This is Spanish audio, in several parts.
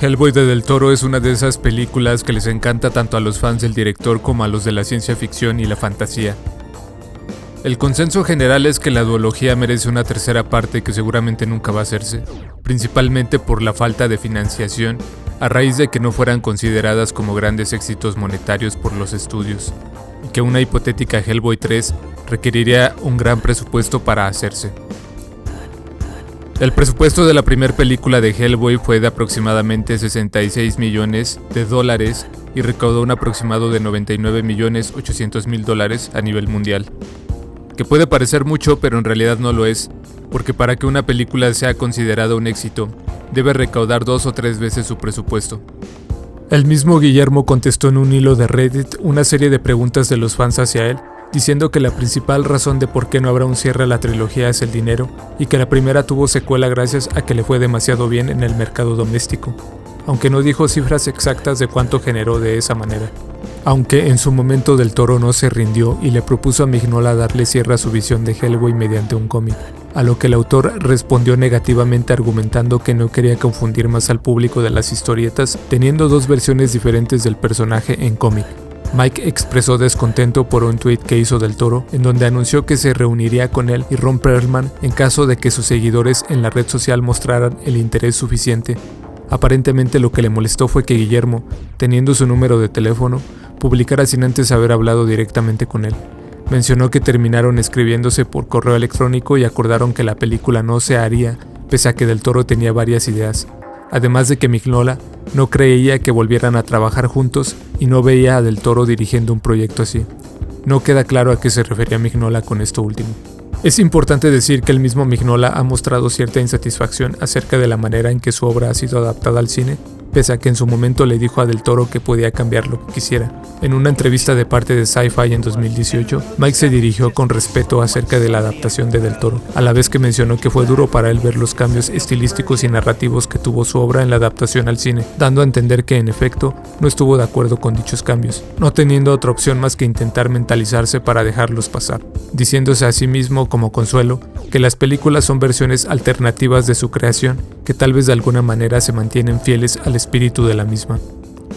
Hellboy de Del Toro es una de esas películas que les encanta tanto a los fans del director como a los de la ciencia ficción y la fantasía. El consenso general es que la duología merece una tercera parte que seguramente nunca va a hacerse, principalmente por la falta de financiación, a raíz de que no fueran consideradas como grandes éxitos monetarios por los estudios, y que una hipotética Hellboy 3 requeriría un gran presupuesto para hacerse. El presupuesto de la primera película de Hellboy fue de aproximadamente $66 millones y recaudó un aproximado de $99.800.000 a nivel mundial. Que puede parecer mucho, pero en realidad no lo es, porque para que una película sea considerada un éxito, debe recaudar 2 o 3 veces su presupuesto. El mismo Guillermo contestó en un hilo de Reddit una serie de preguntas de los fans hacia él, diciendo que la principal razón de por qué no habrá un cierre a la trilogía es el dinero, y que la primera tuvo secuela gracias a que le fue demasiado bien en el mercado doméstico, aunque no dijo cifras exactas de cuánto generó de esa manera. Aunque en su momento Del Toro no se rindió y le propuso a Mignola darle cierre a su visión de Hellboy mediante un cómic, a lo que el autor respondió negativamente argumentando que no quería confundir más al público de las historietas, teniendo 2 versiones diferentes del personaje en cómic. Mike expresó descontento por un tweet que hizo Del Toro, en donde anunció que se reuniría con él y Ron Perlman en caso de que sus seguidores en la red social mostraran el interés suficiente. Aparentemente lo que le molestó fue que Guillermo, teniendo su número de teléfono, publicara sin antes haber hablado directamente con él. Mencionó que terminaron escribiéndose por correo electrónico y acordaron que la película no se haría, pese a que Del Toro tenía varias ideas. Además de que Mignola no creía que volvieran a trabajar juntos y no veía a Del Toro dirigiendo un proyecto así. No queda claro a qué se refería Mignola con esto último. Es importante decir que el mismo Mignola ha mostrado cierta insatisfacción acerca de la manera en que su obra ha sido adaptada al cine, pese a que en su momento le dijo a Del Toro que podía cambiar lo que quisiera. En una entrevista de parte de Sci-Fi en 2018, Mike se dirigió con respeto acerca de la adaptación de Del Toro, a la vez que mencionó que fue duro para él ver los cambios estilísticos y narrativos que tuvo su obra en la adaptación al cine, dando a entender que en efecto no estuvo de acuerdo con dichos cambios, no teniendo otra opción más que intentar mentalizarse para dejarlos pasar, diciéndose a sí mismo como consuelo que las películas son versiones alternativas de su creación que tal vez de alguna manera se mantienen fieles al espíritu de la misma.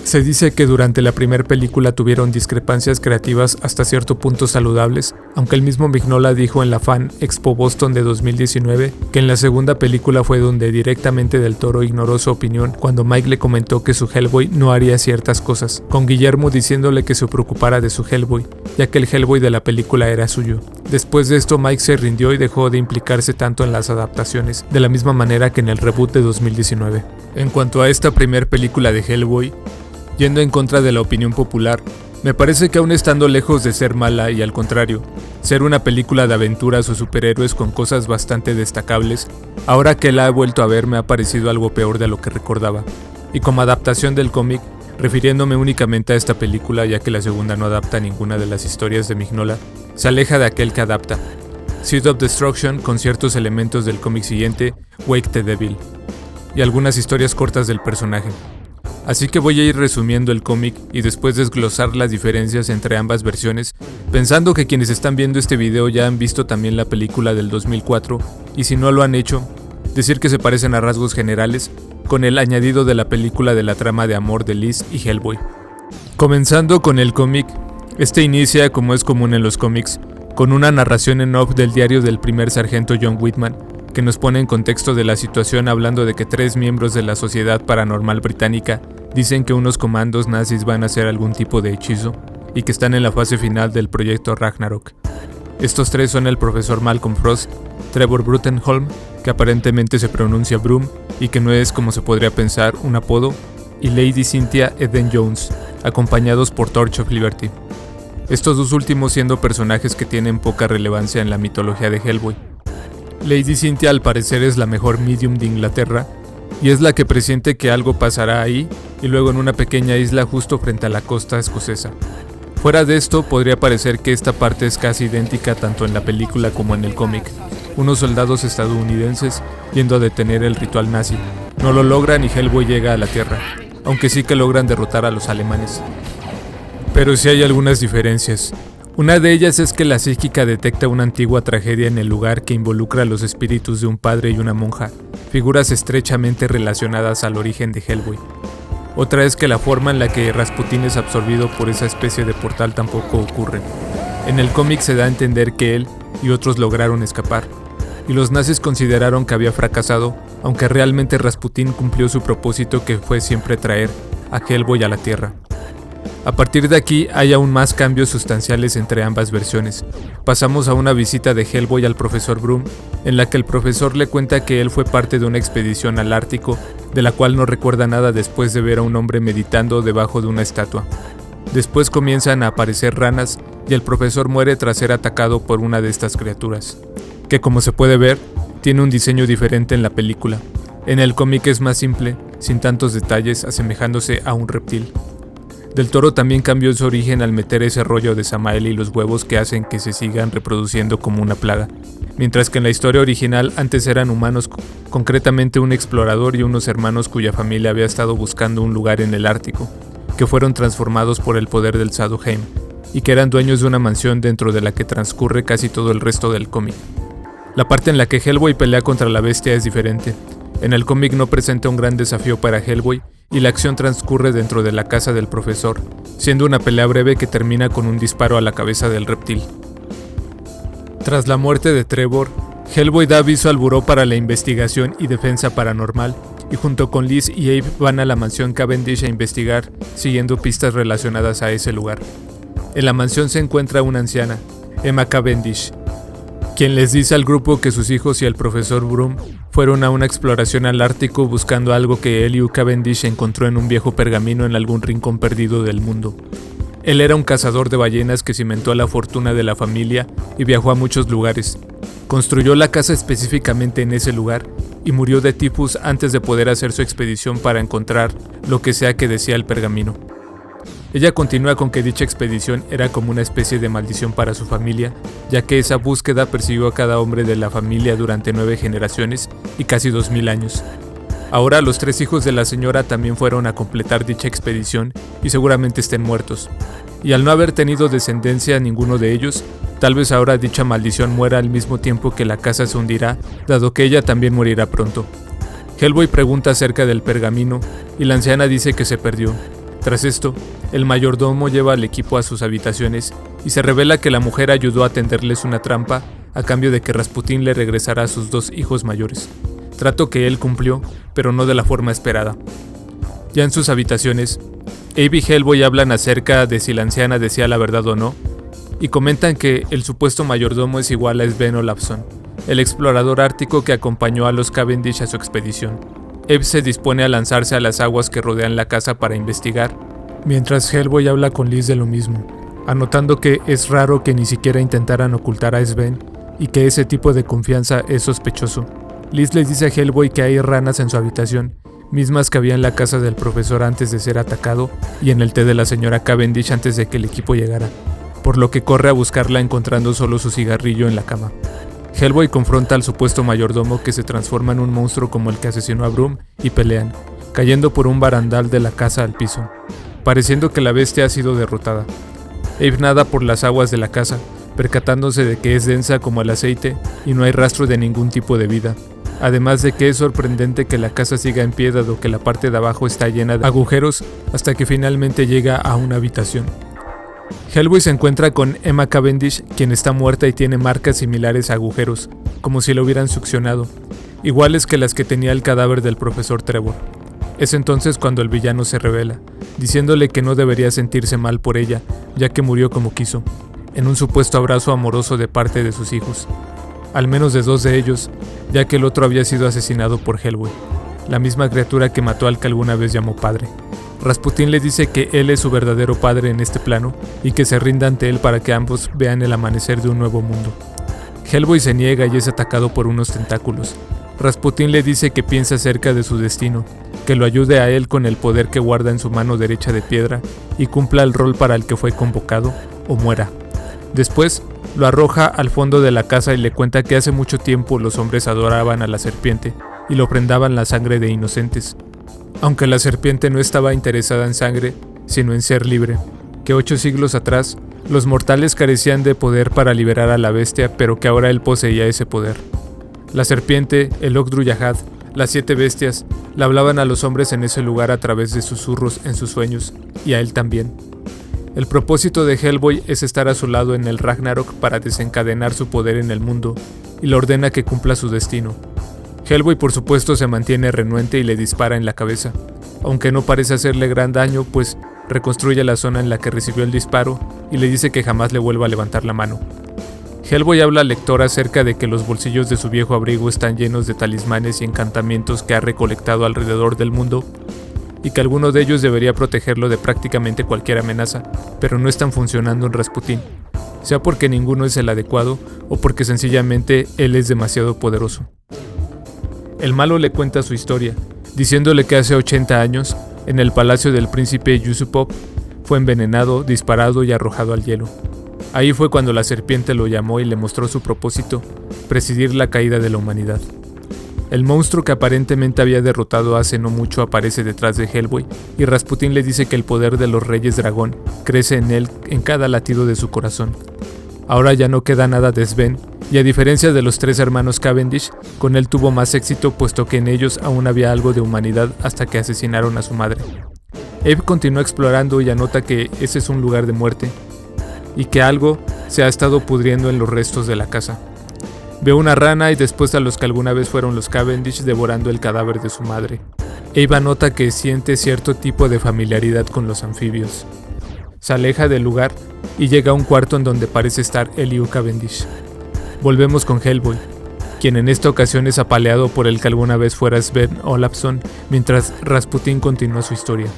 Se dice que durante la primera película tuvieron discrepancias creativas hasta cierto punto saludables, aunque el mismo Mignola dijo en la Fan Expo Boston de 2019 que en la segunda película fue donde directamente Del Toro ignoró su opinión cuando Mike le comentó que su Hellboy no haría ciertas cosas, con Guillermo diciéndole que se preocupara de su Hellboy, ya que el Hellboy de la película era suyo. Después de esto Mike se rindió y dejó de implicarse tanto en las adaptaciones, de la misma manera que en el reboot de 2019. En cuanto a esta primera película de Hellboy, yendo en contra de la opinión popular, me parece que aún estando lejos de ser mala y al contrario, ser una película de aventuras o superhéroes con cosas bastante destacables, ahora que la he vuelto a ver me ha parecido algo peor de lo que recordaba. Y como adaptación del cómic, refiriéndome únicamente a esta película ya que la segunda no adapta ninguna de las historias de Mignola, se aleja de aquel que adapta. Seed of Destruction con ciertos elementos del cómic siguiente, Wake the Devil, y algunas historias cortas del personaje. Así que voy a ir resumiendo el cómic y después desglosar las diferencias entre ambas versiones, pensando que quienes están viendo este video ya han visto también la película del 2004, y si no lo han hecho, decir que se parecen a rasgos generales, con el añadido de la película de la trama de amor de Liz y Hellboy. Comenzando con el cómic, este inicia, como es común en los cómics, con una narración en off del diario del primer sargento John Whitman, que nos pone en contexto de la situación hablando de que 3 miembros de la Sociedad Paranormal Británica dicen que unos comandos nazis van a hacer algún tipo de hechizo y que están en la fase final del proyecto Ragnarok. Estos 3 son el profesor Malcolm Frost, Trevor Bruttenholm, que aparentemente se pronuncia Broom y que no es como se podría pensar un apodo, y Lady Cynthia Eden Jones, acompañados por Torch of Liberty. Estos 2 últimos siendo personajes que tienen poca relevancia en la mitología de Hellboy. Lady Cynthia al parecer es la mejor medium de Inglaterra y es la que presiente que algo pasará ahí y luego en una pequeña isla justo frente a la costa escocesa. Fuera de esto, podría parecer que esta parte es casi idéntica tanto en la película como en el cómic. Unos soldados estadounidenses yendo a detener el ritual nazi. No lo logran y Hellboy llega a la Tierra, aunque sí que logran derrotar a los alemanes. Pero sí hay algunas diferencias. Una de ellas es que la psíquica detecta una antigua tragedia en el lugar que involucra a los espíritus de un padre y una monja, figuras estrechamente relacionadas al origen de Hellboy. Otra es que la forma en la que Rasputin es absorbido por esa especie de portal tampoco ocurre. En el cómic se da a entender que él y otros lograron escapar, y los nazis consideraron que había fracasado, aunque realmente Rasputin cumplió su propósito, que fue siempre traer a Hellboy a la Tierra. A partir de aquí hay aún más cambios sustanciales entre ambas versiones. Pasamos a una visita de Hellboy al profesor Broom, en la que el profesor le cuenta que él fue parte de una expedición al Ártico, de la cual no recuerda nada después de ver a un hombre meditando debajo de una estatua. Después comienzan a aparecer ranas y el profesor muere tras ser atacado por una de estas criaturas, que como se puede ver, tiene un diseño diferente en la película. En el cómic es más simple, sin tantos detalles, asemejándose a un reptil. Del Toro también cambió su origen al meter ese rollo de Samael y los huevos que hacen que se sigan reproduciendo como una plaga, mientras que en la historia original antes eran humanos, concretamente un explorador y unos hermanos cuya familia había estado buscando un lugar en el Ártico, que fueron transformados por el poder del Sadhuheim, y que eran dueños de una mansión dentro de la que transcurre casi todo el resto del cómic. La parte en la que Hellboy pelea contra la bestia es diferente. En el cómic no presenta un gran desafío para Hellboy, y la acción transcurre dentro de la casa del profesor, siendo una pelea breve que termina con un disparo a la cabeza del reptil. Tras la muerte de Trevor, Hellboy da aviso al Buró para la Investigación y Defensa Paranormal, y junto con Liz y Abe van a la mansión Cavendish a investigar, siguiendo pistas relacionadas a ese lugar. En la mansión se encuentra una anciana, Emma Cavendish, quien les dice al grupo que sus hijos y el profesor Broom fueron a una exploración al Ártico buscando algo que Elihu Cavendish encontró en un viejo pergamino en algún rincón perdido del mundo. Él era un cazador de ballenas que cimentó la fortuna de la familia y viajó a muchos lugares. Construyó la casa específicamente en ese lugar y murió de tifus antes de poder hacer su expedición para encontrar lo que sea que decía el pergamino. Ella continúa con que dicha expedición era como una especie de maldición para su familia, ya que esa búsqueda persiguió a cada hombre de la familia durante 9 generaciones y casi 2000 años. Ahora los 3 hijos de la señora también fueron a completar dicha expedición y seguramente estén muertos. Y al no haber tenido descendencia ninguno de ellos, tal vez ahora dicha maldición muera al mismo tiempo que la casa se hundirá, dado que ella también morirá pronto. Hellboy pregunta acerca del pergamino y la anciana dice que se perdió. Tras esto, el mayordomo lleva al equipo a sus habitaciones y se revela que la mujer ayudó a tenderles una trampa a cambio de que Rasputin le regresara a sus 2 hijos mayores. Trato que él cumplió, pero no de la forma esperada. Ya en sus habitaciones, Abe y Hellboy hablan acerca de si la anciana decía la verdad o no, y comentan que el supuesto mayordomo es igual a Sven Olafsson, el explorador ártico que acompañó a los Cavendish a su expedición. Abe se dispone a lanzarse a las aguas que rodean la casa para investigar, mientras Hellboy habla con Liz de lo mismo, anotando que es raro que ni siquiera intentaran ocultar a Sven y que ese tipo de confianza es sospechoso. Liz les dice a Hellboy que hay ranas en su habitación, mismas que había en la casa del profesor antes de ser atacado y en el té de la señora Cavendish antes de que el equipo llegara, por lo que corre a buscarla encontrando solo su cigarrillo en la cama. Hellboy confronta al supuesto mayordomo que se transforma en un monstruo como el que asesinó a Broom y pelean, cayendo por un barandal de la casa al piso, pareciendo que la bestia ha sido derrotada. Abe nada por las aguas de la casa, percatándose de que es densa como el aceite y no hay rastro de ningún tipo de vida, además de que es sorprendente que la casa siga en pie dado que la parte de abajo está llena de agujeros hasta que finalmente llega a una habitación. Hellboy se encuentra con Emma Cavendish, quien está muerta y tiene marcas similares a agujeros, como si la hubieran succionado, iguales que las que tenía el cadáver del profesor Trevor. Es entonces cuando el villano se revela, diciéndole que no debería sentirse mal por ella, ya que murió como quiso, en un supuesto abrazo amoroso de parte de sus hijos, al menos de 2 de ellos, ya que el otro había sido asesinado por Hellboy, la misma criatura que mató al que alguna vez llamó padre. Rasputin le dice que él es su verdadero padre en este plano y que se rinda ante él para que ambos vean el amanecer de un nuevo mundo. Hellboy se niega y es atacado por unos tentáculos. Rasputin le dice que piensa acerca de su destino, que lo ayude a él con el poder que guarda en su mano derecha de piedra y cumpla el rol para el que fue convocado o muera. Después, lo arroja al fondo de la casa y le cuenta que hace mucho tiempo los hombres adoraban a la serpiente y le ofrendaban la sangre de inocentes, aunque la serpiente no estaba interesada en sangre, sino en ser libre, que 8 siglos atrás, Los mortales carecían de poder para liberar a la bestia, pero que ahora él poseía ese poder. La serpiente, el Ogdruyahad, las 7 bestias, le hablaban a los hombres en ese lugar a través de susurros en sus sueños, y a él también. El propósito de Hellboy es estar a su lado en el Ragnarok para desencadenar su poder en el mundo, y le ordena que cumpla su destino. Hellboy por supuesto se mantiene renuente y le dispara en la cabeza, aunque no parece hacerle gran daño, pues reconstruye la zona en la que recibió el disparo y le dice que jamás le vuelva a levantar la mano. Hellboy habla al lector acerca de que los bolsillos de su viejo abrigo están llenos de talismanes y encantamientos que ha recolectado alrededor del mundo, y que alguno de ellos debería protegerlo de prácticamente cualquier amenaza, pero no están funcionando en Rasputín, sea porque ninguno es el adecuado o porque sencillamente él es demasiado poderoso. El malo le cuenta su historia, diciéndole que hace 80 años, en el palacio del príncipe Yusupov, fue envenenado, disparado y arrojado al hielo. Ahí fue cuando la serpiente lo llamó y le mostró su propósito, presidir la caída de la humanidad. El monstruo que aparentemente había derrotado hace no mucho aparece detrás de Hellboy, y Rasputín le dice que el poder de los reyes dragón crece en él en cada latido de su corazón. Ahora ya no queda nada de Sven, y a diferencia de los 3 hermanos Cavendish, con él tuvo más éxito puesto que en ellos aún había algo de humanidad hasta que asesinaron a su madre. Abe continúa explorando y anota que ese es un lugar de muerte, y que algo se ha estado pudriendo en los restos de la casa. Ve una rana y después a los que alguna vez fueron los Cavendish devorando el cadáver de su madre. Abe anota que siente cierto tipo de familiaridad con los anfibios. Se aleja del lugar y llega a un cuarto en donde parece estar Elihu Cavendish. Volvemos con Hellboy, quien en esta ocasión es apaleado por el que alguna vez fuera Sven Olafsson, mientras Rasputín continúa su historia.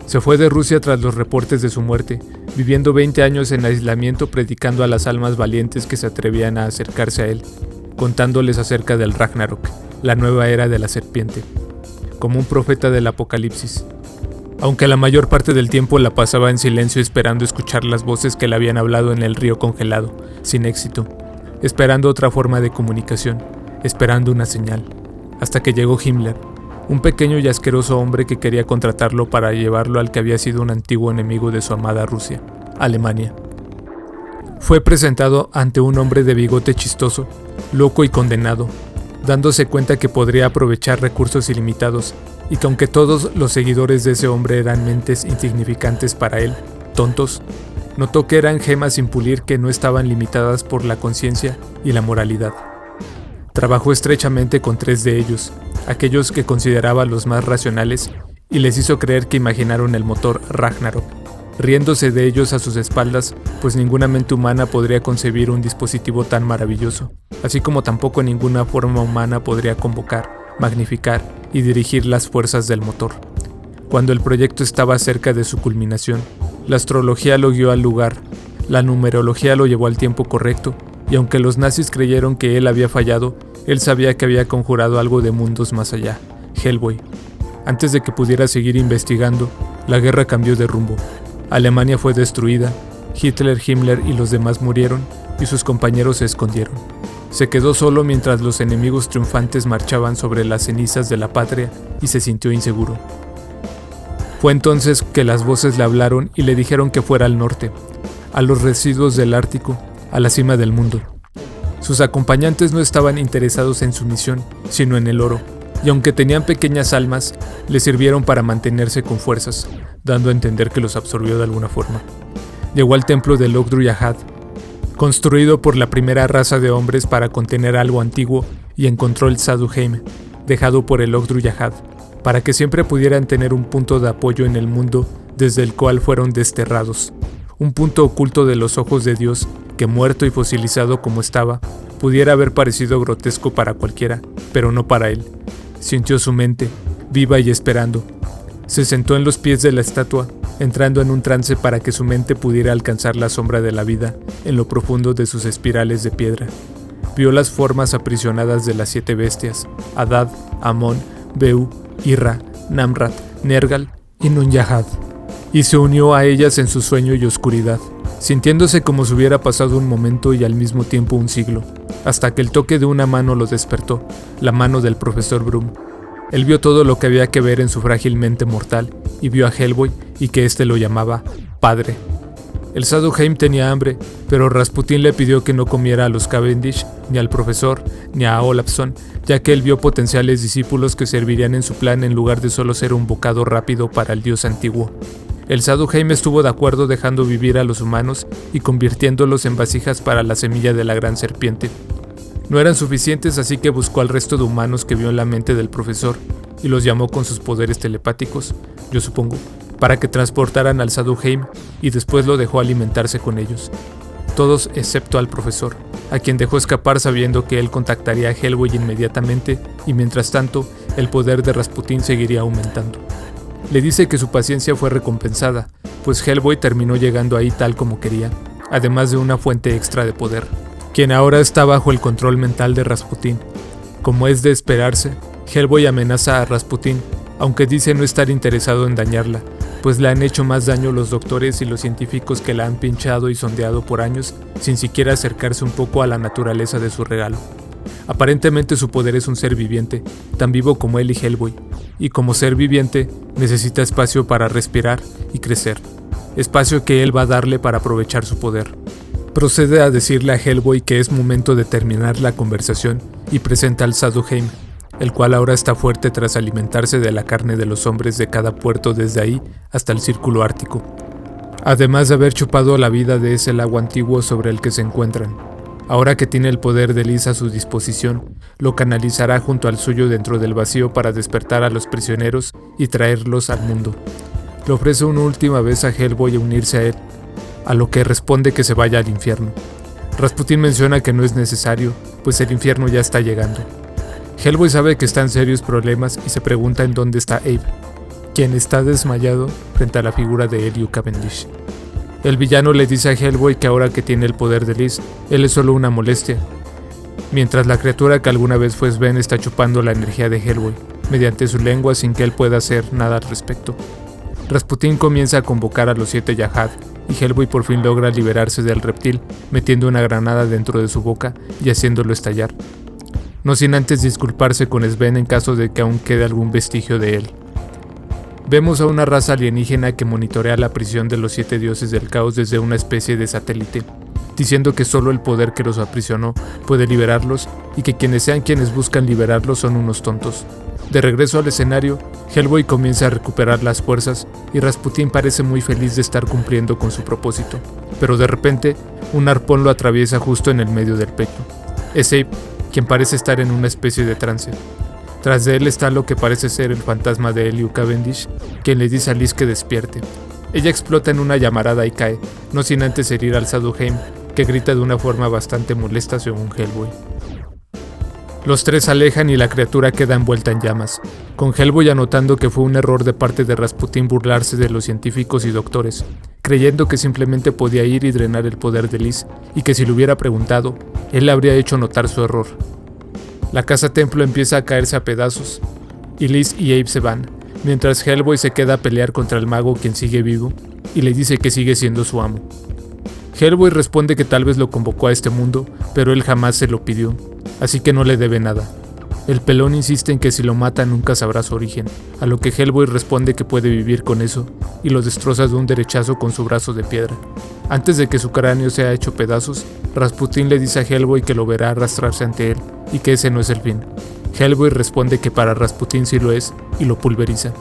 Se fue de Rusia tras los reportes de su muerte, viviendo 20 años en aislamiento predicando a las almas valientes que se atrevían a acercarse a él, contándoles acerca del Ragnarok, la nueva era de la serpiente, como un profeta del apocalipsis. Aunque la mayor parte del tiempo la pasaba en silencio esperando escuchar las voces que le habían hablado en el río congelado, sin éxito, esperando otra forma de comunicación, esperando una señal, hasta que llegó Himmler, un pequeño y asqueroso hombre que quería contratarlo para llevarlo al que había sido un antiguo enemigo de su amada Rusia, Alemania. Fue presentado ante un hombre de bigote chistoso, loco y condenado, dándose cuenta que podría aprovechar recursos ilimitados y que aunque todos los seguidores de ese hombre eran mentes insignificantes para él, tontos, notó que eran gemas sin pulir que no estaban limitadas por la conciencia y la moralidad. Trabajó estrechamente con 3 de ellos, aquellos que consideraba los más racionales, y les hizo creer que imaginaron el motor Ragnarok, riéndose de ellos a sus espaldas, pues ninguna mente humana podría concebir un dispositivo tan maravilloso, así como tampoco ninguna forma humana podría convocar, magnificar y dirigir las fuerzas del motor. Cuando el proyecto estaba cerca de su culminación, la astrología lo guió al lugar, la numerología lo llevó al tiempo correcto, y aunque los nazis creyeron que él había fallado, él sabía que había conjurado algo de mundos más allá, Hellboy. Antes de que pudiera seguir investigando, la guerra cambió de rumbo. Alemania fue destruida, Hitler, Himmler y los demás murieron, y sus compañeros se escondieron. Se quedó solo mientras los enemigos triunfantes marchaban sobre las cenizas de la patria y se sintió inseguro. Fue entonces que las voces le hablaron y le dijeron que fuera al norte, a los residuos del Ártico, a la cima del mundo. Sus acompañantes no estaban interesados en su misión, sino en el oro, y aunque tenían pequeñas almas, le sirvieron para mantenerse con fuerzas, dando a entender que los absorbió de alguna forma. Llegó al templo del Ogdruyahad, construido por la primera raza de hombres para contener algo antiguo, y encontró el Saduheim, dejado por el Ogdruyahad, para que siempre pudieran tener un punto de apoyo en el mundo desde el cual fueron desterrados, un punto oculto de los ojos de Dios que, muerto y fosilizado como estaba, pudiera haber parecido grotesco para cualquiera, pero no para él. Sintió su mente, viva y esperando. Se sentó en los pies de la estatua, entrando en un trance para que su mente pudiera alcanzar la sombra de la vida en lo profundo de sus espirales de piedra. Vio las formas aprisionadas de las 7 bestias, Adad, Amon, Beu, Irra, Namrat, Nergal y Nunyahad, y se unió a ellas en su sueño y oscuridad, sintiéndose como si hubiera pasado un momento y al mismo tiempo un siglo, hasta que el toque de una mano lo despertó, la mano del profesor Brum. Él vio todo lo que había que ver en su frágil mente mortal, y vio a Hellboy y que éste lo llamaba Padre. El Sadhu-Heim tenía hambre, pero Rasputín le pidió que no comiera a los Cavendish, ni al profesor, ni a Olafsson, ya que él vio potenciales discípulos que servirían en su plan en lugar de solo ser un bocado rápido para el dios antiguo. El Sadhu-Heim estuvo de acuerdo dejando vivir a los humanos y convirtiéndolos en vasijas para la semilla de la gran serpiente. No eran suficientes, así que buscó al resto de humanos que vio en la mente del profesor y los llamó con sus poderes telepáticos, yo supongo, para que transportaran al Sadhu-Heim y después lo dejó alimentarse con ellos. Todos excepto al profesor, a quien dejó escapar sabiendo que él contactaría a Hellboy inmediatamente y mientras tanto el poder de Rasputín seguiría aumentando. Le dice que su paciencia fue recompensada, pues Hellboy terminó llegando ahí tal como quería, además de una fuente extra de poder, quien ahora está bajo el control mental de Rasputín. Como es de esperarse, Hellboy amenaza a Rasputín, aunque dice no estar interesado en dañarla, pues le han hecho más daño los doctores y los científicos que la han pinchado y sondeado por años sin siquiera acercarse un poco a la naturaleza de su regalo. Aparentemente su poder es un ser viviente, tan vivo como él y Hellboy, y como ser viviente necesita espacio para respirar y crecer, espacio que él va a darle para aprovechar su poder. Procede a decirle a Hellboy que es momento de terminar la conversación y presenta al Sadhu-Heim, el cual ahora está fuerte tras alimentarse de la carne de los hombres de cada puerto desde ahí hasta el círculo ártico, además de haber chupado la vida de ese lago antiguo sobre el que se encuentran. Ahora que tiene el poder de Lis a su disposición, lo canalizará junto al suyo dentro del vacío para despertar a los prisioneros y traerlos al mundo. Le ofrece una última vez a Hellboy unirse a él, a lo que responde que se vaya al infierno. Rasputín menciona que no es necesario, pues el infierno ya está llegando. Hellboy sabe que está en serios problemas y se pregunta en dónde está Abe, quien está desmayado frente a la figura de Helio Cavendish. El villano le dice a Hellboy que ahora que tiene el poder de Lis, él es solo una molestia, mientras la criatura que alguna vez fue Sven está chupando la energía de Hellboy, mediante su lengua sin que él pueda hacer nada al respecto. Rasputín comienza a convocar a los 7 Yahad, y Hellboy por fin logra liberarse del reptil, metiendo una granada dentro de su boca y haciéndolo estallar. No sin antes disculparse con Sven en caso de que aún quede algún vestigio de él. Vemos a una raza alienígena que monitorea la prisión de los 7 dioses del caos desde una especie de satélite, diciendo que solo el poder que los aprisionó puede liberarlos y que quienes sean quienes buscan liberarlos son unos tontos. De regreso al escenario, Hellboy comienza a recuperar las fuerzas y Rasputín parece muy feliz de estar cumpliendo con su propósito, pero de repente un arpón lo atraviesa justo en el medio del pecho. Es Abe, quien parece estar en una especie de trance. Tras de él está lo que parece ser el fantasma de Helio Cavendish, quien le dice a Lis que despierte. Ella explota en una llamarada y cae, no sin antes herir al Sadhu-Heim, que grita de una forma bastante molesta según Hellboy. Los 3 se alejan y la criatura queda envuelta en llamas, con Hellboy anotando que fue un error de parte de Rasputín burlarse de los científicos y doctores, creyendo que simplemente podía ir y drenar el poder de Lis, y que si le hubiera preguntado, él le habría hecho notar su error. La casa templo empieza a caerse a pedazos, y Lis y Abe se van, mientras Hellboy se queda a pelear contra el mago quien sigue vivo, y le dice que sigue siendo su amo. Hellboy responde que tal vez lo convocó a este mundo, pero él jamás se lo pidió, así que no le debe nada. El pelón insiste en que si lo mata nunca sabrá su origen, a lo que Hellboy responde que puede vivir con eso, y lo destroza de un derechazo con su brazo de piedra. Antes de que su cráneo sea hecho pedazos, Rasputín le dice a Hellboy que lo verá arrastrarse ante él, y que ese no es el fin. Hellboy responde que para Rasputín sí lo es, y lo pulveriza.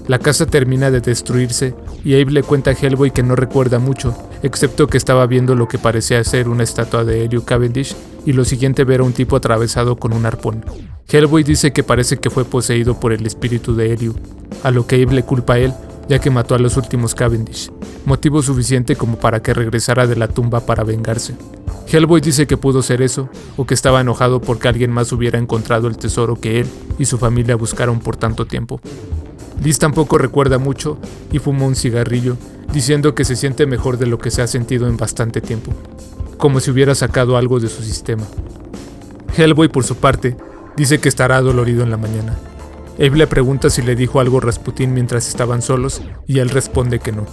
La casa termina de destruirse, y Abe le cuenta a Hellboy que no recuerda mucho, excepto que estaba viendo lo que parecía ser una estatua de Helio Cavendish, y lo siguiente ver a un tipo atravesado con un arpón. Hellboy dice que parece que fue poseído por el espíritu de Helio, a lo que Abe le culpa a él, ya que mató a los últimos Cavendish, motivo suficiente como para que regresara de la tumba para vengarse. Hellboy dice que pudo ser eso, o que estaba enojado porque alguien más hubiera encontrado el tesoro que él y su familia buscaron por tanto tiempo. Lis tampoco recuerda mucho y fuma un cigarrillo, diciendo que se siente mejor de lo que se ha sentido en bastante tiempo, como si hubiera sacado algo de su sistema. Hellboy, por su parte, dice que estará dolorido en la mañana. Abe le pregunta si le dijo algo a Rasputín mientras estaban solos, y él responde que no,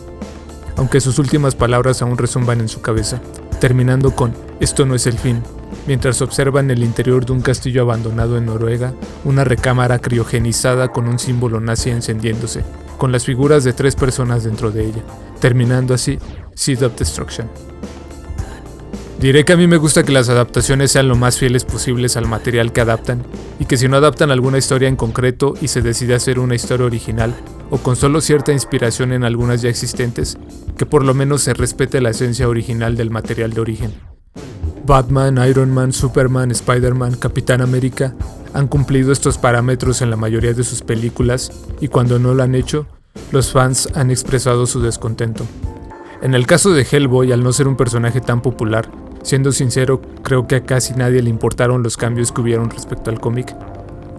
aunque sus últimas palabras aún resumban en su cabeza, terminando con «esto no es el fin», mientras observa en el interior de un castillo abandonado en Noruega una recámara criogenizada con un símbolo nazi encendiéndose, con las figuras de 3 personas dentro de ella, terminando así Seed of Destruction. Diré que a mí me gusta que las adaptaciones sean lo más fieles posibles al material que adaptan, y que si no adaptan alguna historia en concreto y se decide hacer una historia original, o con solo cierta inspiración en algunas ya existentes, que por lo menos se respete la esencia original del material de origen. Batman, Iron Man, Superman, Spider-Man, Capitán América han cumplido estos parámetros en la mayoría de sus películas, y cuando no lo han hecho, los fans han expresado su descontento. En el caso de Hellboy, al no ser un personaje tan popular, siendo sincero, creo que a casi nadie le importaron los cambios que hubieron respecto al cómic,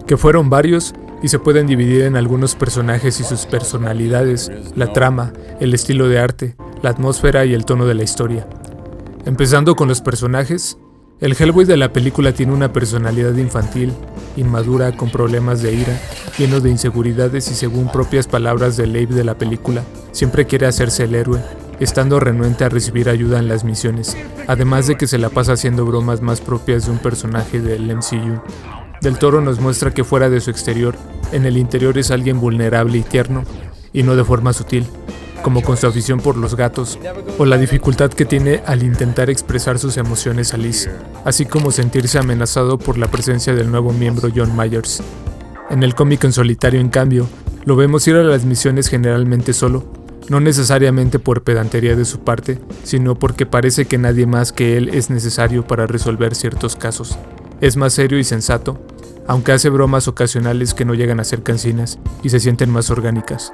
que fueron varios y se pueden dividir en algunos personajes y sus personalidades, la trama, el estilo de arte, la atmósfera y el tono de la historia. Empezando con los personajes, el Hellboy de la película tiene una personalidad infantil, inmadura, con problemas de ira, lleno de inseguridades y, según propias palabras de Leib de la película, siempre quiere hacerse el héroe, estando renuente a recibir ayuda en las misiones, además de que se la pasa haciendo bromas más propias de un personaje del MCU. Del Toro nos muestra que fuera de su exterior, en el interior es alguien vulnerable y tierno, y no de forma sutil, como con su afición por los gatos, o la dificultad que tiene al intentar expresar sus emociones a Liz, así como sentirse amenazado por la presencia del nuevo miembro John Myers. En el cómic en solitario, en cambio, lo vemos ir a las misiones generalmente solo, no necesariamente por pedantería de su parte, sino porque parece que nadie más que él es necesario para resolver ciertos casos. Es más serio y sensato, aunque hace bromas ocasionales que no llegan a ser cansinas y se sienten más orgánicas.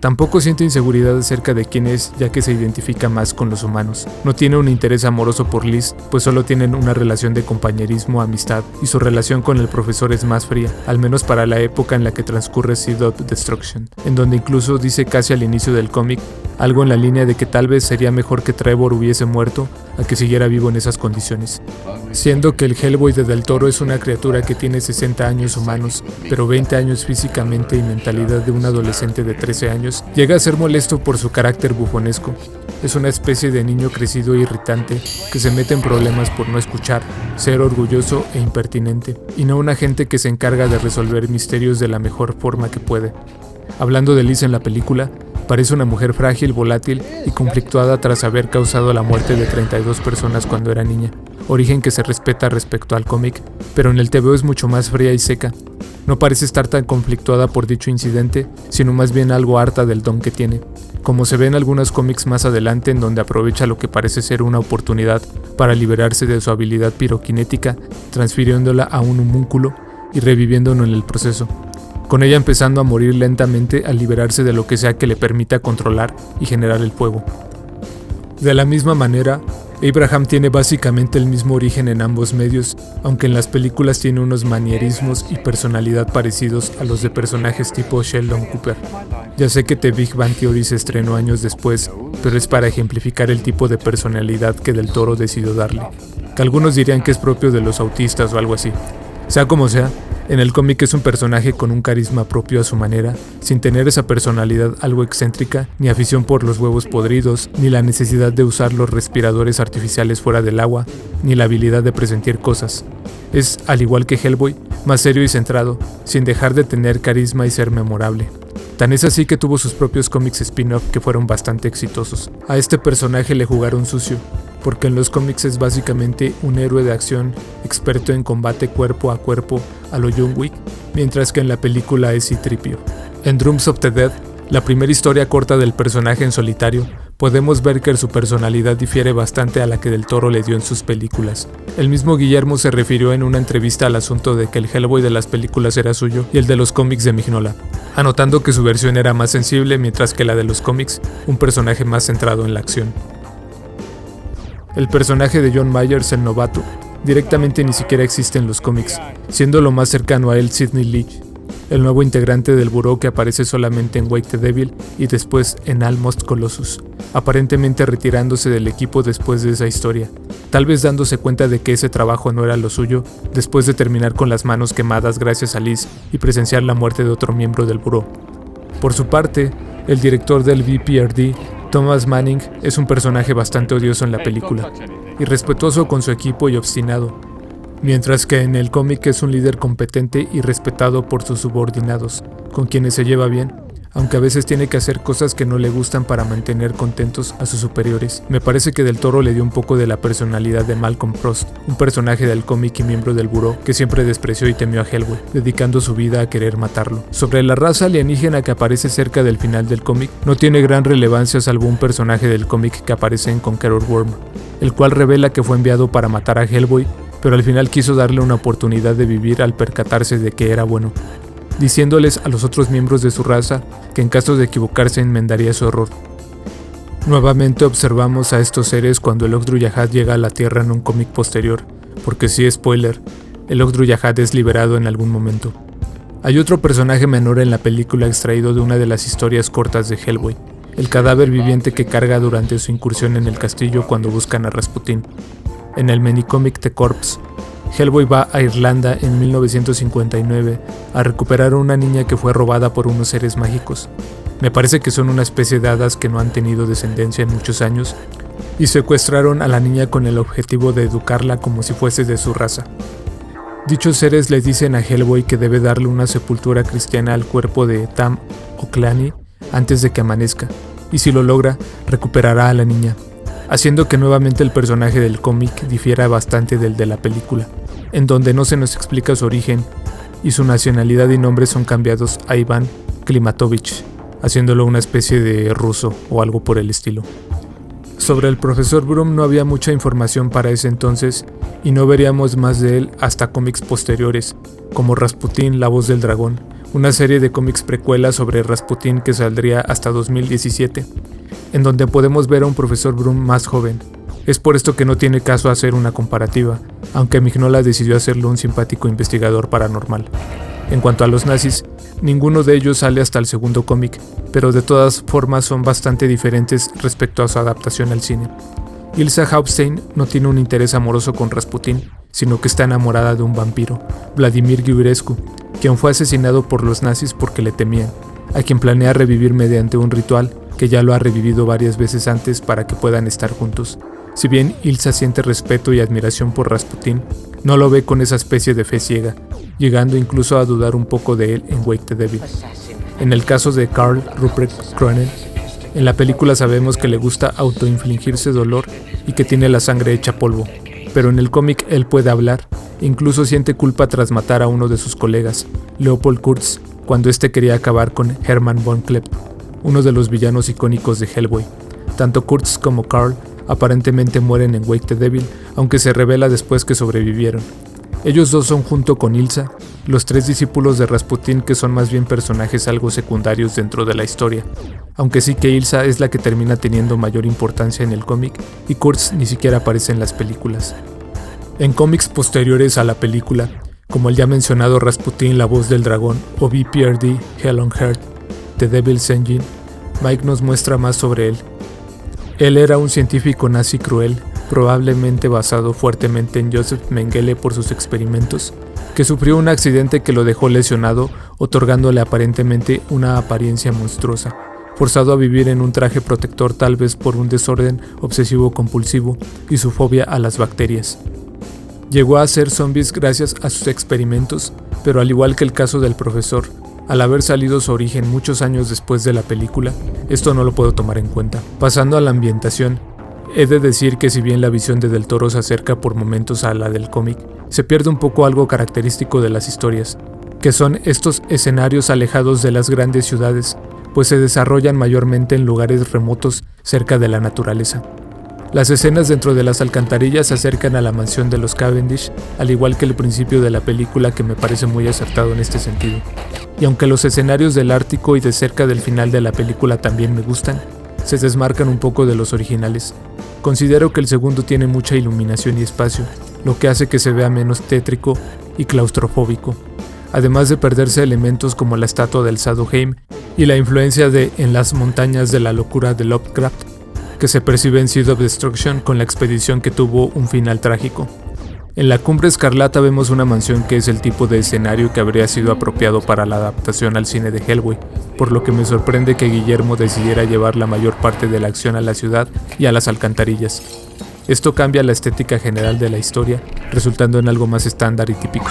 Tampoco siente inseguridad acerca de quién es, ya que se identifica más con los humanos. No tiene un interés amoroso por Liz, pues solo tienen una relación de compañerismo, amistad, y su relación con el profesor es más fría, al menos para la época en la que transcurre Seed of Destruction, en donde incluso dice casi al inicio del cómic algo en la línea de que tal vez sería mejor que Trevor hubiese muerto a que siguiera vivo en esas condiciones. Siendo que el Hellboy de Del Toro es una criatura que tiene 60 años humanos, pero 20 años físicamente y mentalidad de un adolescente de 13 años, llega a ser molesto por su carácter bufonesco. Es una especie de niño crecido e irritante que se mete en problemas por no escuchar, ser orgulloso e impertinente, y no un agente que se encarga de resolver misterios de la mejor forma que puede. Hablando de Liz en la película, parece una mujer frágil, volátil y conflictuada tras haber causado la muerte de 32 personas cuando era niña, origen que se respeta respecto al cómic, pero en el TVO es mucho más fría y seca. No parece estar tan conflictuada por dicho incidente, sino más bien algo harta del don que tiene, como se ve en algunos cómics más adelante, en donde aprovecha lo que parece ser una oportunidad para liberarse de su habilidad piroquinética, transfiriéndola a un homúnculo y reviviéndolo en el proceso, con ella empezando a morir lentamente al liberarse de lo que sea que le permita controlar y generar el fuego. De la misma manera, Abraham tiene básicamente el mismo origen en ambos medios, aunque en las películas tiene unos manierismos y personalidad parecidos a los de personajes tipo Sheldon Cooper. Ya sé que The Big Bang Theory se estrenó años después, pero es para ejemplificar el tipo de personalidad que Del Toro decidió darle, que algunos dirían que es propio de los autistas o algo así. Sea como sea, en el cómic es un personaje con un carisma propio a su manera, sin tener esa personalidad algo excéntrica, ni afición por los huevos podridos, ni la necesidad de usar los respiradores artificiales fuera del agua, ni la habilidad de presentir cosas. Es, al igual que Hellboy, más serio y centrado, sin dejar de tener carisma y ser memorable. Tan es así que tuvo sus propios cómics spin-off que fueron bastante exitosos. A este personaje le jugaron sucio, porque en los cómics es básicamente un héroe de acción experto en combate cuerpo a cuerpo a lo John Wick, mientras que en la película es C-3PO. En Drums of the Dead, la primera historia corta del personaje en solitario, podemos ver que su personalidad difiere bastante a la que Del Toro le dio en sus películas. El mismo Guillermo se refirió en una entrevista al asunto de que el Hellboy de las películas era suyo y el de los cómics de Mignola, anotando que su versión era más sensible mientras que la de los cómics, un personaje más centrado en la acción. El personaje de John Myers, el novato, directamente ni siquiera existe en los cómics, siendo lo más cercano a él Sidney Leach, el nuevo integrante del buró que aparece solamente en Wake the Devil y después en Almost Colossus, aparentemente retirándose del equipo después de esa historia, tal vez dándose cuenta de que ese trabajo no era lo suyo después de terminar con las manos quemadas gracias a Liz y presenciar la muerte de otro miembro del buró. Por su parte, el director del BPRD, Thomas Manning, es un personaje bastante odioso en la película, irrespetuoso con su equipo y obstinado, mientras que en el cómic es un líder competente y respetado por sus subordinados, con quienes se lleva bien, aunque a veces tiene que hacer cosas que no le gustan para mantener contentos a sus superiores. Me parece que Del Toro le dio un poco de la personalidad de Malcolm Frost, un personaje del cómic y miembro del buró que siempre despreció y temió a Hellboy, dedicando su vida a querer matarlo. Sobre la raza alienígena que aparece cerca del final del cómic, no tiene gran relevancia salvo un personaje del cómic que aparece en Conqueror Worm, el cual revela que fue enviado para matar a Hellboy, pero al final quiso darle una oportunidad de vivir al percatarse de que era bueno, diciéndoles a los otros miembros de su raza que en caso de equivocarse enmendaría su error. Nuevamente observamos a estos seres cuando el Ogdru-Yahad llega a la Tierra en un cómic posterior, porque sí, spoiler, el Ogdru-Yahad es liberado en algún momento. Hay otro personaje menor en la película extraído de una de las historias cortas de Hellboy, el cadáver viviente que carga durante su incursión en el castillo cuando buscan a Rasputin. En el minicómic The Corpse, Hellboy va a Irlanda en 1959 a recuperar a una niña que fue robada por unos seres mágicos. Me parece que son una especie de hadas que no han tenido descendencia en muchos años y secuestraron a la niña con el objetivo de educarla como si fuese de su raza. Dichos seres le dicen a Hellboy que debe darle una sepultura cristiana al cuerpo de Tam O'Clany antes de que amanezca, y si lo logra, recuperará a la niña, haciendo que nuevamente el personaje del cómic difiera bastante del de la película, en donde no se nos explica su origen y su nacionalidad y nombre son cambiados a Iván Klimatovich, haciéndolo una especie de ruso o algo por el estilo. Sobre el profesor Broom no había mucha información para ese entonces y no veríamos más de él hasta cómics posteriores, como Rasputin, la voz del dragón, una serie de cómics precuelas sobre Rasputin que saldría hasta 2017, en donde podemos ver a un profesor Broom más joven. Es por esto que no tiene caso hacer una comparativa, aunque Mignola decidió hacerlo un simpático investigador paranormal. En cuanto a los nazis, ninguno de ellos sale hasta el segundo cómic, pero de todas formas son bastante diferentes respecto a su adaptación al cine. Ilsa Hauptstein no tiene un interés amoroso con Rasputin, sino que está enamorada de un vampiro, Vladimir Grigorescu, quien fue asesinado por los nazis porque le temían, a quien planea revivir mediante un ritual que ya lo ha revivido varias veces antes para que puedan estar juntos. Si bien Ilsa siente respeto y admiración por Rasputin, no lo ve con esa especie de fe ciega, llegando incluso a dudar un poco de él en Wake the Devil. En el caso de Karl Ruprecht Kronen, en la película sabemos que le gusta autoinfligirse dolor y que tiene la sangre hecha polvo, pero en el cómic él puede hablar, incluso siente culpa tras matar a uno de sus colegas, Leopold Kurtz, cuando este quería acabar con Hermann von Klepp, uno de los villanos icónicos de Hellboy. Tanto Kurtz como Karl aparentemente mueren en Wake the Devil, aunque se revela después que sobrevivieron. Ellos dos son, junto con Ilsa, los tres discípulos de Rasputin que son más bien personajes algo secundarios dentro de la historia, aunque sí que Ilsa es la que termina teniendo mayor importancia en el cómic y Kurtz ni siquiera aparece en las películas. En cómics posteriores a la película, como el ya mencionado Rasputin, la voz del dragón, o BPRD, Hell on Earth, The Devil's Engine, Mike nos muestra más sobre él. Él era un científico nazi cruel, probablemente basado fuertemente en Joseph Mengele por sus experimentos, que sufrió un accidente que lo dejó lesionado, otorgándole aparentemente una apariencia monstruosa, forzado a vivir en un traje protector tal vez por un desorden obsesivo-compulsivo y su fobia a las bacterias. Llegó a hacer zombies gracias a sus experimentos, pero al igual que el caso del profesor, al haber salido su origen muchos años después de la película, esto no lo puedo tomar en cuenta. Pasando a la ambientación, he de decir que si bien la visión de Del Toro se acerca por momentos a la del cómic, se pierde un poco algo característico de las historias, que son estos escenarios alejados de las grandes ciudades, pues se desarrollan mayormente en lugares remotos cerca de la naturaleza. Las escenas dentro de las alcantarillas se acercan a la mansión de los Cavendish, al igual que el principio de la película, que me parece muy acertado en este sentido. Y aunque los escenarios del Ártico y de cerca del final de la película también me gustan, se desmarcan un poco de los originales. Considero que el segundo tiene mucha iluminación y espacio, lo que hace que se vea menos tétrico y claustrofóbico, además de perderse elementos como la estatua del Sadduheim y la influencia de En las montañas de la locura de Lovecraft, que se percibe en Seed of Destruction con la expedición que tuvo un final trágico. En la Cumbre Escarlata vemos una mansión que es el tipo de escenario que habría sido apropiado para la adaptación al cine de Hellboy, por lo que me sorprende que Guillermo decidiera llevar la mayor parte de la acción a la ciudad y a las alcantarillas. Esto cambia la estética general de la historia, resultando en algo más estándar y típico.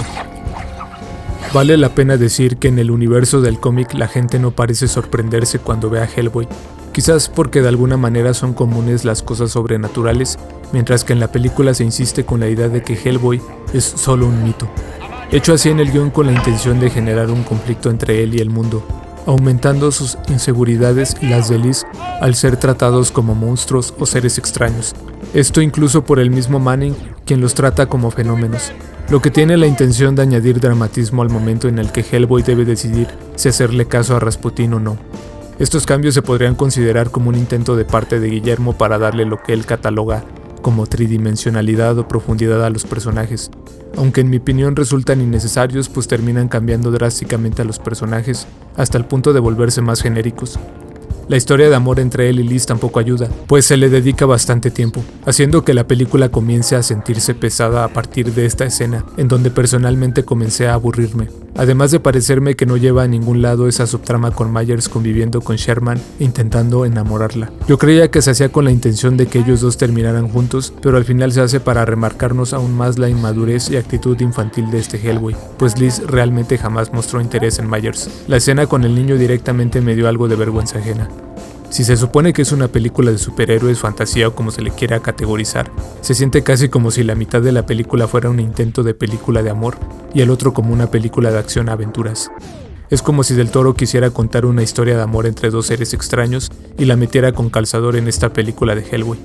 Vale la pena decir que en el universo del cómic la gente no parece sorprenderse cuando ve a Hellboy, quizás porque de alguna manera son comunes las cosas sobrenaturales, mientras que en la película se insiste con la idea de que Hellboy es solo un mito, hecho así en el guión con la intención de generar un conflicto entre él y el mundo, aumentando sus inseguridades y las de Liz al ser tratados como monstruos o seres extraños. Esto incluso por el mismo Manning, quien los trata como fenómenos, lo que tiene la intención de añadir dramatismo al momento en el que Hellboy debe decidir si hacerle caso a Rasputín o no. Estos cambios se podrían considerar como un intento de parte de Guillermo para darle lo que él cataloga como tridimensionalidad o profundidad a los personajes, aunque en mi opinión resultan innecesarios pues terminan cambiando drásticamente a los personajes hasta el punto de volverse más genéricos. La historia de amor entre él y Liz tampoco ayuda, pues se le dedica bastante tiempo, haciendo que la película comience a sentirse pesada a partir de esta escena, en donde personalmente comencé a aburrirme, además de parecerme que no lleva a ningún lado esa subtrama con Myers conviviendo con Sherman e intentando enamorarla. Yo creía que se hacía con la intención de que ellos dos terminaran juntos, pero al final se hace para remarcarnos aún más la inmadurez y actitud infantil de este Hellboy, pues Liz realmente jamás mostró interés en Myers. La escena con el niño directamente me dio algo de vergüenza ajena. Si se supone que es una película de superhéroes, fantasía o como se le quiera categorizar, se siente casi como si la mitad de la película fuera un intento de película de amor y el otro como una película de acción-aventuras. Es como si Del Toro quisiera contar una historia de amor entre dos seres extraños y la metiera con calzador en esta película de Hellboy,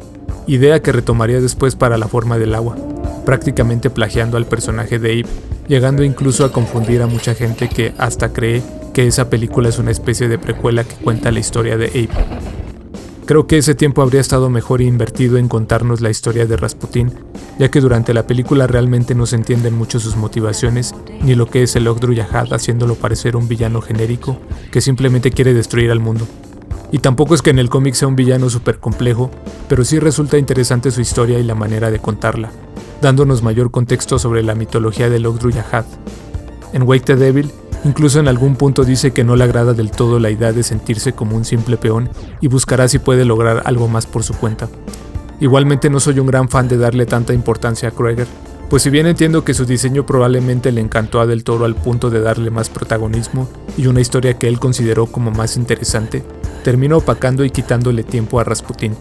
idea que retomaría después para La forma del agua, prácticamente plagiando al personaje de Abe, llegando incluso a confundir a mucha gente que hasta cree que esa película es una especie de precuela que cuenta la historia de Abe. Creo que ese tiempo habría estado mejor invertido en contarnos la historia de Rasputín, ya que durante la película realmente no se entienden mucho sus motivaciones, ni lo que es el Ogdru Yahad haciéndolo parecer un villano genérico que simplemente quiere destruir al mundo. Y tampoco es que en el cómic sea un villano súper complejo, pero sí resulta interesante su historia y la manera de contarla, dándonos mayor contexto sobre la mitología del Ogdru Yahad. En Wake the Devil, incluso en algún punto dice que no le agrada del todo la idea de sentirse como un simple peón y buscará si puede lograr algo más por su cuenta. Igualmente no soy un gran fan de darle tanta importancia a Krueger, pues si bien entiendo que su diseño probablemente le encantó a Del Toro al punto de darle más protagonismo y una historia que él consideró como más interesante, terminó opacando y quitándole tiempo a Rasputín,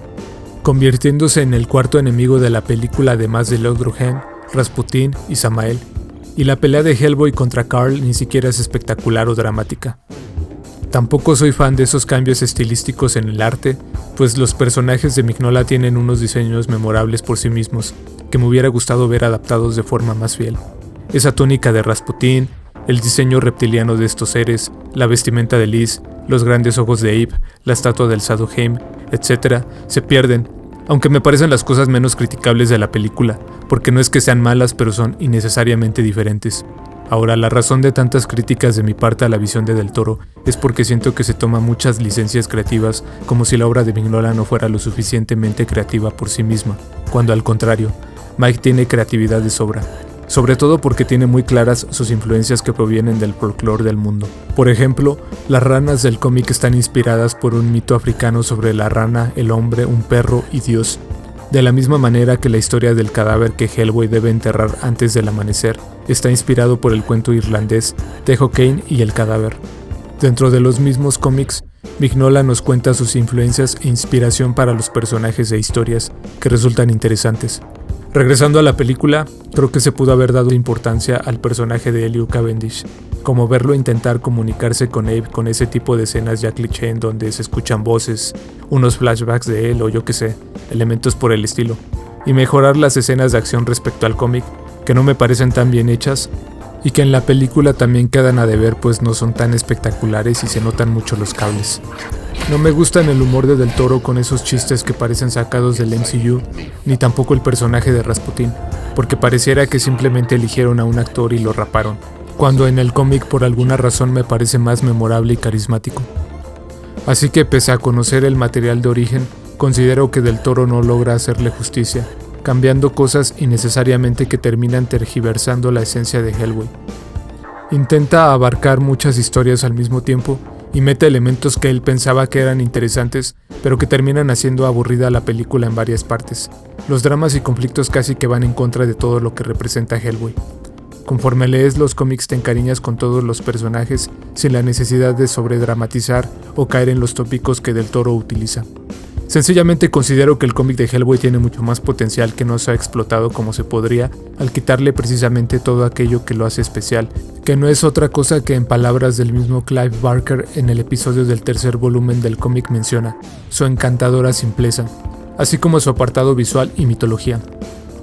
convirtiéndose en el cuarto enemigo de la película además de Ogdru Hen, Rasputín y Samael. Y la pelea de Hellboy contra Carl ni siquiera es espectacular o dramática. Tampoco soy fan de esos cambios estilísticos en el arte, pues los personajes de Mignola tienen unos diseños memorables por sí mismos, que me hubiera gustado ver adaptados de forma más fiel. Esa túnica de Rasputín, el diseño reptiliano de estos seres, la vestimenta de Liz, los grandes ojos de Abe, la estatua del Sadduheim, etc., se pierden, aunque me parecen las cosas menos criticables de la película, porque no es que sean malas, pero son innecesariamente diferentes. Ahora, la razón de tantas críticas de mi parte a la visión de Del Toro es porque siento que se toma muchas licencias creativas como si la obra de Mignola no fuera lo suficientemente creativa por sí misma, cuando al contrario, Mike tiene creatividad de sobra. Sobre todo porque tiene muy claras sus influencias que provienen del folclore del mundo. Por ejemplo, las ranas del cómic están inspiradas por un mito africano sobre la rana, el hombre, un perro y Dios, de la misma manera que la historia del cadáver que Hellboy debe enterrar antes del amanecer está inspirado por el cuento irlandés Tejo Kane y el cadáver. Dentro de los mismos cómics, Mignola nos cuenta sus influencias e inspiración para los personajes e historias que resultan interesantes. Regresando a la película, creo que se pudo haber dado importancia al personaje de Elliot Cavendish, como verlo intentar comunicarse con Abe con ese tipo de escenas ya cliché en donde se escuchan voces, unos flashbacks de él o yo que sé, elementos por el estilo, y mejorar las escenas de acción respecto al cómic, que no me parecen tan bien hechas, y que en la película también quedan a deber pues no son tan espectaculares y se notan mucho los cables. No me gustan el humor de Del Toro con esos chistes que parecen sacados del MCU, ni tampoco el personaje de Rasputín, porque pareciera que simplemente eligieron a un actor y lo raparon, cuando en el cómic por alguna razón me parece más memorable y carismático. Así que pese a conocer el material de origen, considero que Del Toro no logra hacerle justicia, cambiando cosas innecesariamente que terminan tergiversando la esencia de Hellboy. Intenta abarcar muchas historias al mismo tiempo y mete elementos que él pensaba que eran interesantes, pero que terminan haciendo aburrida la película en varias partes. Los dramas y conflictos casi que van en contra de todo lo que representa Hellboy. Conforme lees los cómics te encariñas con todos los personajes sin la necesidad de sobredramatizar o caer en los tópicos que Del Toro utiliza. Sencillamente considero que el cómic de Hellboy tiene mucho más potencial que no se ha explotado como se podría al quitarle precisamente todo aquello que lo hace especial, que no es otra cosa que, en palabras del mismo Clive Barker en el episodio del tercer volumen del cómic menciona, su encantadora simpleza, así como su apartado visual y mitología.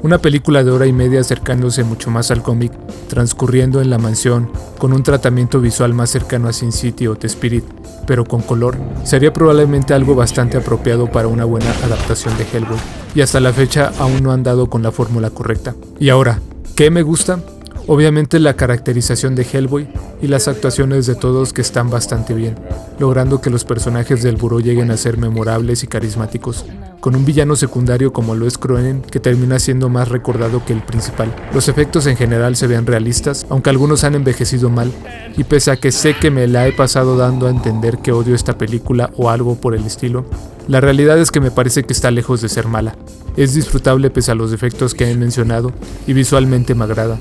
Una película de hora y media acercándose mucho más al cómic, transcurriendo en la mansión, con un tratamiento visual más cercano a Sin City o The Spirit, pero con color, sería probablemente algo bastante apropiado para una buena adaptación de Hellboy, y hasta la fecha aún no han dado con la fórmula correcta. Y ahora, ¿qué me gusta? Obviamente la caracterización de Hellboy y las actuaciones de todos, que están bastante bien, logrando que los personajes del buró lleguen a ser memorables y carismáticos, con un villano secundario como lo es Cronen, que termina siendo más recordado que el principal. Los efectos en general se ven realistas, aunque algunos han envejecido mal, y pese a que sé que me la he pasado dando a entender que odio esta película o algo por el estilo, la realidad es que me parece que está lejos de ser mala. Es disfrutable pese a los defectos que he mencionado y visualmente me agrada.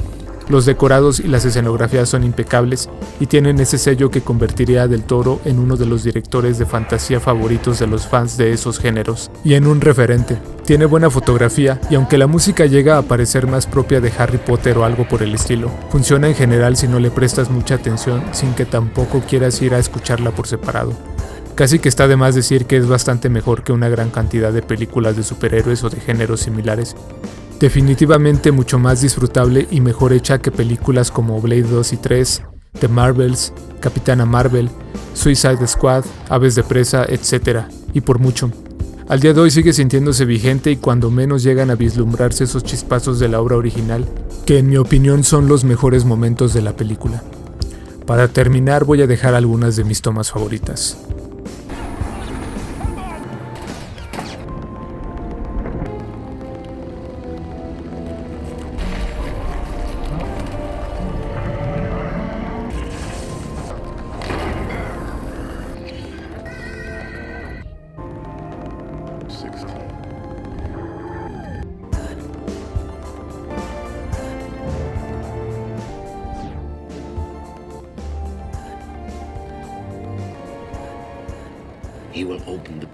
Los decorados y las escenografías son impecables y tienen ese sello que convertiría a Del Toro en uno de los directores de fantasía favoritos de los fans de esos géneros, y en un referente. Tiene buena fotografía, y aunque la música llega a parecer más propia de Harry Potter o algo por el estilo, funciona en general si no le prestas mucha atención sin que tampoco quieras ir a escucharla por separado. Casi que está de más decir que es bastante mejor que una gran cantidad de películas de superhéroes o de géneros similares. Definitivamente mucho más disfrutable y mejor hecha que películas como Blade 2 y 3, The Marvels, Capitana Marvel, Suicide Squad, Aves de Presa, etc. Y por mucho. Al día de hoy sigue sintiéndose vigente, y cuando menos llegan a vislumbrarse esos chispazos de la obra original, que en mi opinión son los mejores momentos de la película. Para terminar, voy a dejar algunas de mis tomas favoritas. He will open the